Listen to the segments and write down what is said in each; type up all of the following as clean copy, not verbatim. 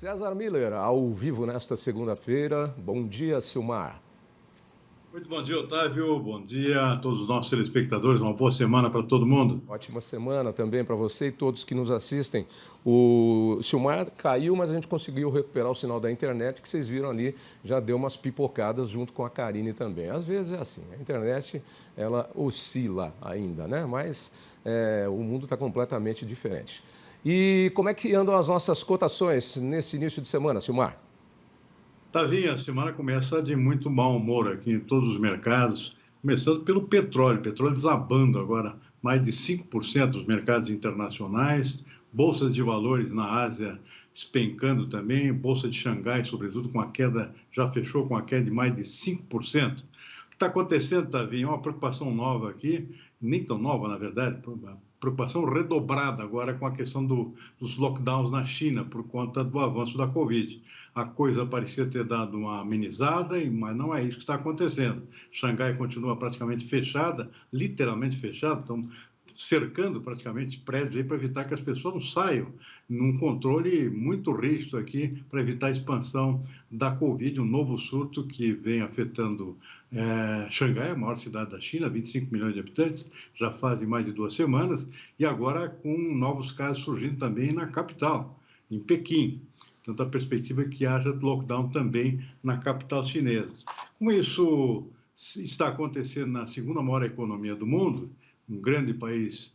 César Miller, ao vivo nesta segunda-feira. Bom dia, Silmar. Muito bom dia, Otávio. Bom dia a todos os nossos telespectadores. Uma boa semana para todo mundo. Ótima semana também para você e todos que nos assistem. O Silmar caiu, mas a gente conseguiu recuperar o sinal da internet, que vocês viram ali, já deu umas pipocadas junto com a Karine também. Às vezes é assim, a internet, ela oscila ainda, né? Mas o mundo está completamente diferente. E como é que andam as nossas cotações nesse início de semana, Silmar? Tavinha, a semana começa de muito mau humor aqui em todos os mercados, começando pelo petróleo. Petróleo desabando agora mais de 5% dos mercados internacionais, bolsas de valores na Ásia despencando também, bolsa de Xangai, sobretudo, com a queda, já fechou com a queda de mais de 5%. O que está acontecendo, Tavinha, é uma preocupação nova aqui, nem tão nova, na verdade, preocupação redobrada agora com a questão dos lockdowns na China por conta do avanço da Covid. A coisa parecia ter dado uma amenizada, mas não é isso que está acontecendo. Xangai continua praticamente fechada, literalmente fechada, estão cercando praticamente prédios aí para evitar que as pessoas não saiam, num controle muito rígido aqui para evitar a expansão da Covid, um novo surto que vem afetando Xangai, a maior cidade da China, 25 milhões de habitantes, já fazem mais de 2 semanas, e agora com novos casos surgindo também na capital, em Pequim. Então, a perspectiva é que haja lockdown também na capital chinesa. Como isso está acontecendo na segunda maior economia do mundo, um grande país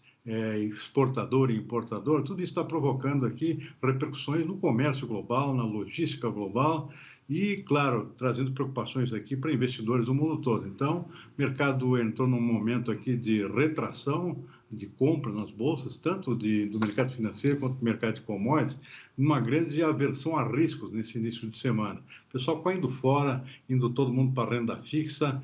exportador e importador, tudo isso está provocando aqui repercussões no comércio global, na logística global e, claro, trazendo preocupações aqui para investidores do mundo todo. Então, o mercado entrou num momento aqui de retração, de compra nas bolsas, tanto do mercado financeiro quanto do mercado de commodities, uma grande aversão a riscos nesse início de semana. O pessoal caindo fora, indo todo mundo para a renda fixa,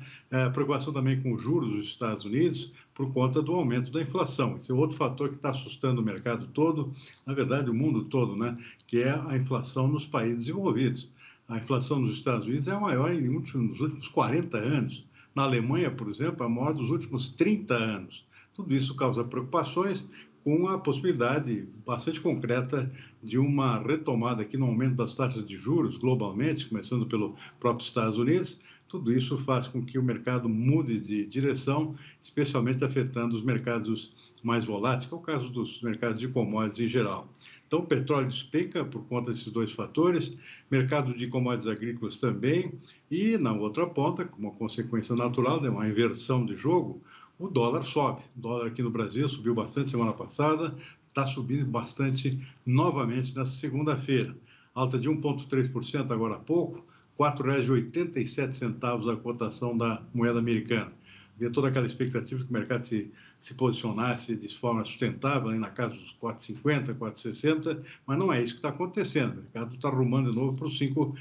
preocupação também com os juros dos Estados Unidos, por conta do aumento da inflação. Esse é outro fator que está assustando o mercado todo, na verdade o mundo todo, né? Que é a inflação nos países desenvolvidos. A inflação nos Estados Unidos é a maior nos últimos 40 anos. Na Alemanha, por exemplo, é a maior dos últimos 30 anos. Tudo isso causa preocupações com a possibilidade bastante concreta de uma retomada aqui no aumento das taxas de juros globalmente, começando pelo próprio Estados Unidos. Tudo isso faz com que o mercado mude de direção, especialmente afetando os mercados mais voláteis, que é o caso dos mercados de commodities em geral. Então, o petróleo despenca por conta desses dois fatores, mercado de commodities agrícolas também, e na outra ponta, como uma consequência natural de uma inversão de jogo, o dólar sobe. O dólar aqui no Brasil subiu bastante semana passada, está subindo bastante novamente nessa segunda-feira. Alta de 1,3% agora há pouco, R$ 4,87 a cotação da moeda americana. Havia toda aquela expectativa de que o mercado se posicionasse de forma sustentável, na casa dos 4,50, 4,60, mas não é isso que está acontecendo. O mercado está arrumando de novo para os R$ 5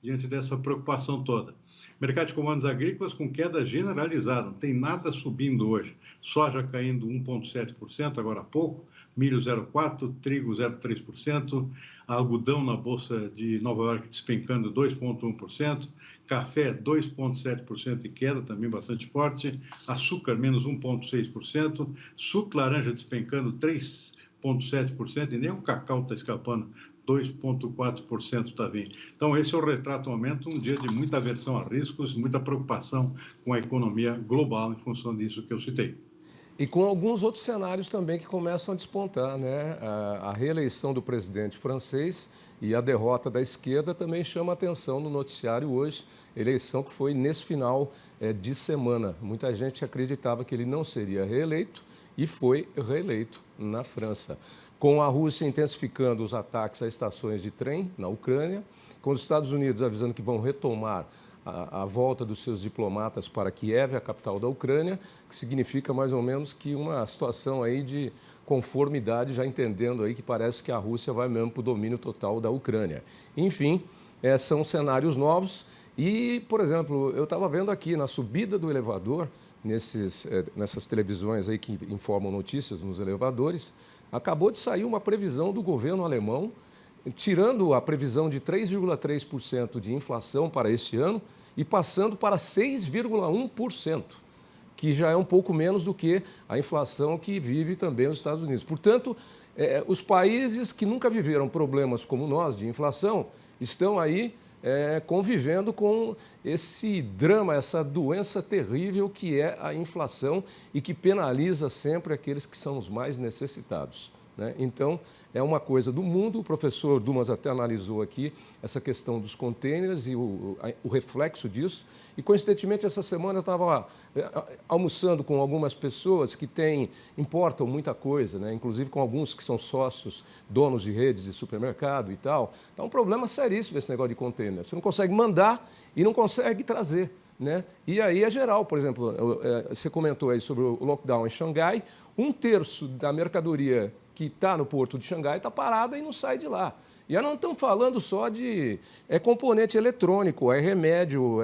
diante dessa preocupação toda. Mercado de commodities agrícolas com queda generalizada, não tem nada subindo hoje. Soja caindo 1,7% agora há pouco, milho 0,4%, trigo 0,3%, algodão na Bolsa de Nova York despencando 2,1%, café 2,7% de queda, também bastante forte, açúcar menos 1,6%, suco laranja despencando 3,7% e nem o cacau está escapando, 2,4% está vindo. Então, esse é o retrato momento, um dia de muita aversão a riscos, muita preocupação com a economia global em função disso que eu citei. E com alguns outros cenários também que começam a despontar, né? A reeleição do presidente francês e a derrota da esquerda também chama atenção no noticiário hoje, eleição que foi nesse final de semana. Muita gente acreditava que ele não seria reeleito e foi reeleito na França. Com a Rússia intensificando os ataques a estações de trem na Ucrânia, com os Estados Unidos avisando que vão retomar a volta dos seus diplomatas para Kiev, a capital da Ucrânia, que significa mais ou menos que uma situação aí de conformidade, já entendendo aí que parece que a Rússia vai mesmo para o domínio total da Ucrânia. Enfim, são cenários novos e, por exemplo, eu estava vendo aqui na subida do elevador, nessas televisões aí que informam notícias nos elevadores, acabou de sair uma previsão do governo alemão, tirando a previsão de 3,3% de inflação para este ano e passando para 6,1%, que já é um pouco menos do que a inflação que vive também os Estados Unidos. Portanto, Os países que nunca viveram problemas como nós de inflação estão aí convivendo com esse drama, essa doença terrível que é a inflação e que penaliza sempre aqueles que são os mais necessitados, né? Então, é uma coisa do mundo. O professor Dumas até analisou aqui essa questão dos contêineres e o reflexo disso. E, coincidentemente, essa semana eu estava almoçando com algumas pessoas que importam muita coisa, né? Inclusive com alguns que são sócios, donos de redes de supermercado e tal. Então, é um problema seríssimo esse negócio de contêiner. Você não consegue mandar e não consegue trazer, né? E aí é geral. Por exemplo, você comentou aí sobre o lockdown em Xangai. 1/3 da mercadoria que está no porto de Xangai está parada e não sai de lá. E aí não estamos falando só de componente eletrônico, remédio,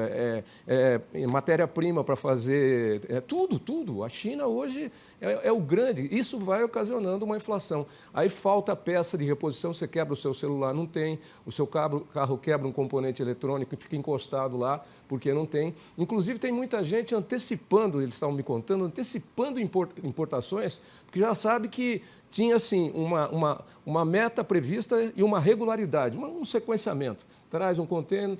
matéria-prima para fazer, tudo. A China hoje é o grande. Isso vai ocasionando uma inflação. Aí falta peça de reposição, você quebra o seu celular, não tem. O seu carro quebra um componente eletrônico e fica encostado lá porque não tem. Inclusive, tem muita gente antecipando, eles estavam me contando, antecipando importações, porque já sabe que tinha, assim, uma meta prevista e uma regularidade, um sequenciamento. Traz um contêiner,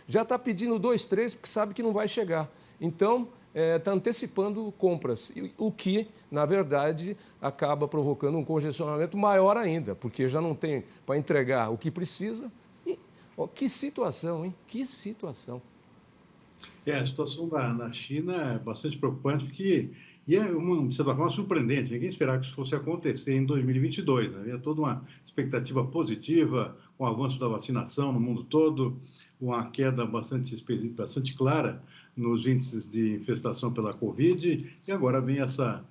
já está pedindo 2, 3, porque sabe que não vai chegar. Então, está antecipando compras, o que, na verdade, acaba provocando um congestionamento maior ainda, porque já não tem para entregar o que precisa. Que situação, hein? Que situação. A situação na China é bastante preocupante, porque é, de certa forma, surpreendente. Ninguém esperava que isso fosse acontecer em 2022. Né? Havia toda uma expectativa positiva, com o avanço da vacinação no mundo todo, uma queda bastante clara nos índices de infestação pela Covid, e agora vem essa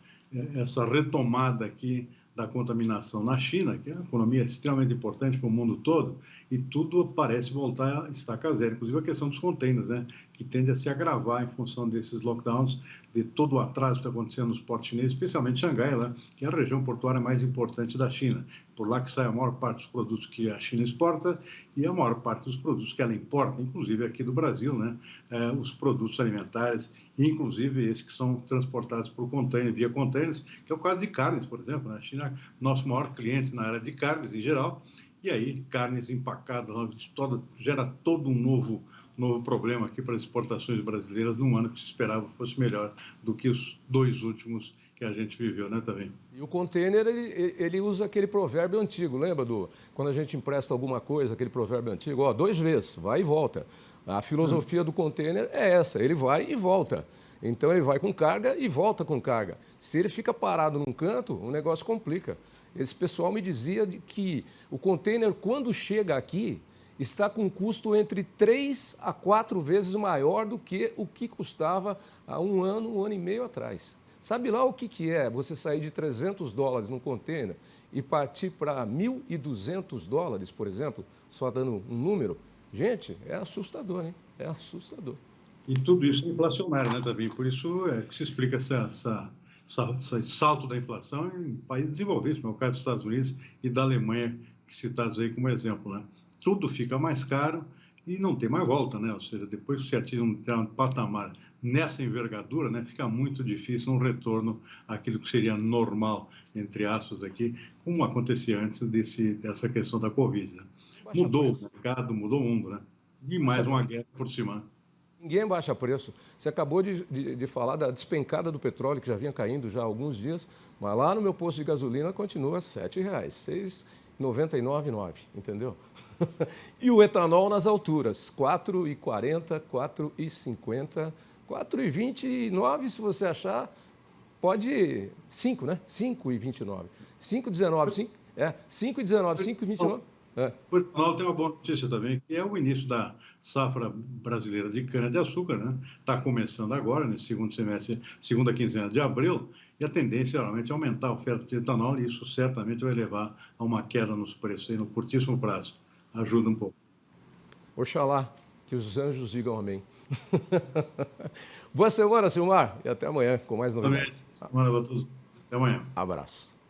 retomada aqui da contaminação na China, que é uma economia extremamente importante para o mundo todo, e tudo parece voltar a estaca zero, inclusive a questão dos contêineres, né, que tende a se agravar em função desses lockdowns, de todo o atraso que está acontecendo nos portos chineses, especialmente Xangai, lá, que é a região portuária mais importante da China. Por lá que sai a maior parte dos produtos que a China exporta e a maior parte dos produtos que ela importa, inclusive aqui do Brasil, né, os produtos alimentares, inclusive esses que são transportados por container, via containers, que é o caso de carnes, por exemplo. Né? A China é nosso maior cliente na área de carnes em geral, e aí carnes empacadas, gera todo um novo problema aqui para as exportações brasileiras num ano que se esperava fosse melhor do que os 2 últimos que a gente viveu, né, Tavinho? E o container, ele usa aquele provérbio antigo, lembra quando a gente empresta alguma coisa, aquele provérbio antigo, 2 vezes, vai e volta. A filosofia do container é essa, ele vai e volta. Então ele vai com carga e volta com carga. Se ele fica parado num canto, o negócio complica. Esse pessoal me dizia que o container, quando chega aqui, está com um custo entre 3 a 4 vezes maior do que o que custava há um ano e meio atrás. Sabe lá o que é você sair de $300 num container e partir para $1.200, por exemplo, só dando um número? Gente, é assustador, hein? É assustador. E tudo isso é inflacionário, né, Tavinho? Por isso que se explica esse salto da inflação em países desenvolvidos, como é o caso dos Estados Unidos e da Alemanha, que citados aí como exemplo, né? Tudo fica mais caro e não tem mais volta, né? Ou seja, depois que você atinge um patamar nessa envergadura, né, fica muito difícil um retorno àquilo que seria normal, entre aspas, aqui, como acontecia antes dessa questão da Covid. Né? Mudou o mercado, mudou o mundo, né? E mais uma guerra por cima. Ninguém baixa preço. Você acabou de falar da despencada do petróleo, que já vinha caindo já há alguns dias, mas lá no meu posto de gasolina continua R$ 7,00, 6,99,9, entendeu? E o etanol nas alturas, 4,40, 4,50, 4,29, se você achar, pode 5, né? 5,29. 5,19, 5,19, 5,29. O etanol tem uma boa notícia também, que é o início da safra brasileira de cana-de-açúcar, né? Está começando agora, nesse segundo semestre, segunda quinzena de abril, e a tendência realmente é aumentar a oferta de etanol, e isso certamente vai levar a uma queda nos preços aí no curtíssimo prazo. Ajuda um pouco. Oxalá, que os anjos digam amém. Boa semana, Silmar, e até amanhã com mais novidades. Semana para todos. Até amanhã. Abraço.